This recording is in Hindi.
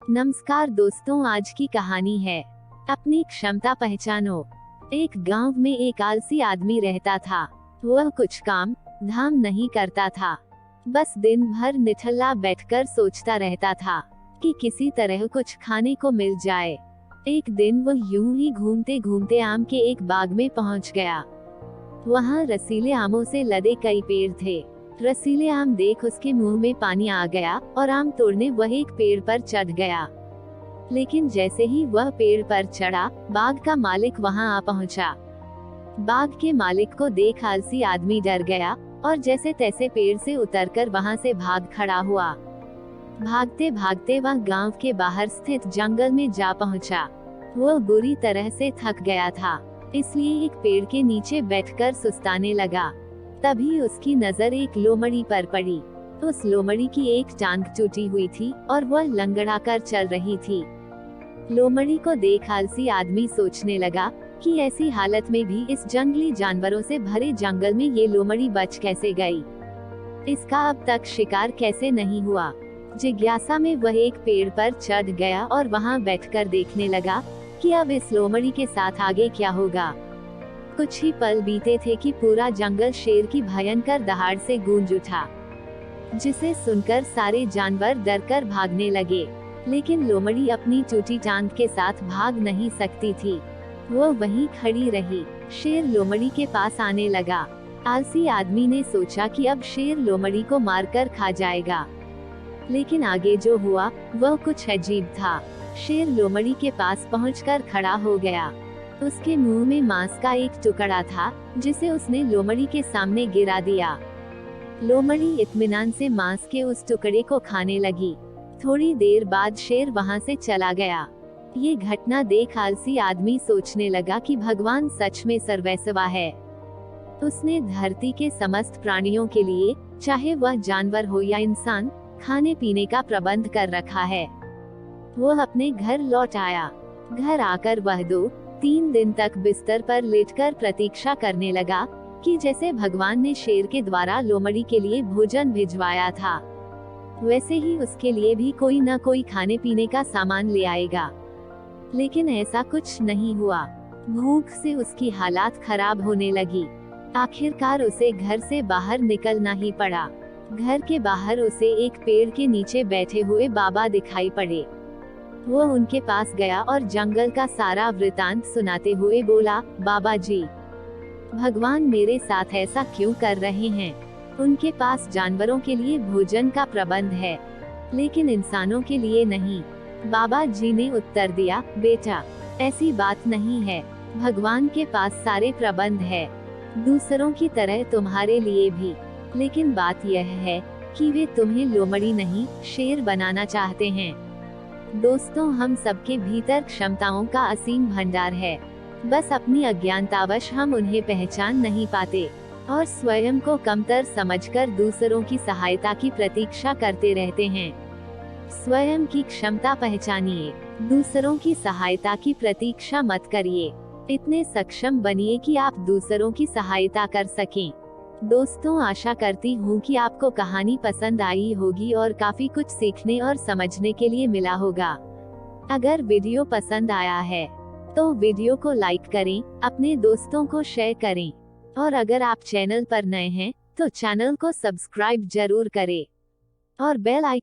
नमस्कार दोस्तों, आज की कहानी है अपनी क्षमता पहचानो। एक गांव में एक आलसी आदमी रहता था। वह कुछ काम धाम नहीं करता था, बस दिन भर निठल्ला बैठकर सोचता रहता था कि किसी तरह कुछ खाने को मिल जाए। एक दिन वह यूं ही घूमते घूमते आम के एक बाग में पहुंच गया। वहां रसीले आमों से लदे कई पेड़ थे। रसीले आम देख उसके मुंह में पानी आ गया और आम तोड़ने वह एक पेड़ पर चढ़ गया। लेकिन जैसे ही वह पेड़ पर चढ़ा, बाग का मालिक वहां आ पहुंचा। बाग के मालिक को देख आलसी आदमी डर गया और जैसे तैसे पेड़ से उतरकर वहां से भाग खड़ा हुआ। भागते भागते वह गांव के बाहर स्थित जंगल में जा पहुंचा। वह बुरी तरह से थक गया था, इसलिए एक पेड़ के नीचे बैठकर सुस्ताने लगा। तभी उसकी नजर एक लोमड़ी पर पड़ी। उस लोमड़ी की एक टांग टूटी हुई थी और वह लंगड़ाकर चल रही थी। लोमड़ी को देख आलसी आदमी सोचने लगा कि ऐसी हालत में भी इस जंगली जानवरों से भरे जंगल में ये लोमड़ी बच कैसे गई, इसका अब तक शिकार कैसे नहीं हुआ। जिज्ञासा में वह एक पेड़ पर चढ़ गया और वहां बैठकर देखने लगा कि अब इस लोमड़ी के साथ आगे क्या होगा। कुछ ही पल बीते थे कि पूरा जंगल शेर की भयंकर दहाड़ से गूंज उठा, जिसे सुनकर सारे जानवर डरकर भागने लगे। लेकिन लोमड़ी अपनी टूटी टांग के साथ भाग नहीं सकती थी। वह वहीं खड़ी रही। शेर लोमड़ी के पास आने लगा। आलसी आदमी ने सोचा कि अब शेर लोमड़ी को मारकर खा जाएगा, लेकिन आगे जो हुआ वह कुछ अजीब था। शेर लोमड़ी के पास पहुंचकर खड़ा हो गया। उसके मुंह में मांस का एक टुकड़ा था, जिसे उसने लोमड़ी के सामने गिरा दिया। लोमड़ी इत्मीनान से मांस के उस टुकड़े को खाने लगी। थोड़ी देर बाद शेर वहां से चला गया। ये घटना देख आलसी आदमी सोचने लगा कि भगवान सच में सर्वैसवा है। उसने धरती के समस्त प्राणियों के लिए, चाहे वह जानवर हो या इंसान, खाने पीने का प्रबंध कर रखा है। वह अपने घर लौट आया। घर आकर वह 2-3 दिन तक बिस्तर पर लेटकर प्रतीक्षा करने लगा कि जैसे भगवान ने शेर के द्वारा लोमड़ी के लिए भोजन भिजवाया था, वैसे ही उसके लिए भी कोई न कोई खाने पीने का सामान ले आएगा। लेकिन ऐसा कुछ नहीं हुआ। भूख से उसकी हालात खराब होने लगी। आखिरकार उसे घर से बाहर निकलना ही पड़ा। घर के बाहर उसे एक पेड़ के नीचे बैठे हुए बाबा दिखाई पड़े। वो उनके पास गया और जंगल का सारा वृतांत सुनाते हुए बोला, बाबा जी, भगवान मेरे साथ ऐसा क्यों कर रहे हैं? उनके पास जानवरों के लिए भोजन का प्रबंध है, लेकिन इंसानों के लिए नहीं। बाबा जी ने उत्तर दिया, बेटा, ऐसी बात नहीं है। भगवान के पास सारे प्रबंध है, दूसरों की तरह तुम्हारे लिए भी। लेकिन बात यह है कि वे तुम्हें लोमड़ी नहीं, शेर बनाना चाहते हैं। दोस्तों, हम सबके भीतर क्षमताओं का असीम भंडार है, बस अपनी अज्ञानतावश हम उन्हें पहचान नहीं पाते और स्वयं को कमतर समझकर दूसरों की सहायता की प्रतीक्षा करते रहते हैं। स्वयं की क्षमता पहचानिए, दूसरों की सहायता की प्रतीक्षा मत करिए। इतने सक्षम बनिए कि आप दूसरों की सहायता कर सकें। दोस्तों, आशा करती हूँ कि आपको कहानी पसंद आई होगी और काफी कुछ सीखने और समझने के लिए मिला होगा। अगर वीडियो पसंद आया है तो वीडियो को लाइक करें, अपने दोस्तों को शेयर करें और अगर आप चैनल पर नए हैं तो चैनल को सब्सक्राइब जरूर करें और बेल आइकन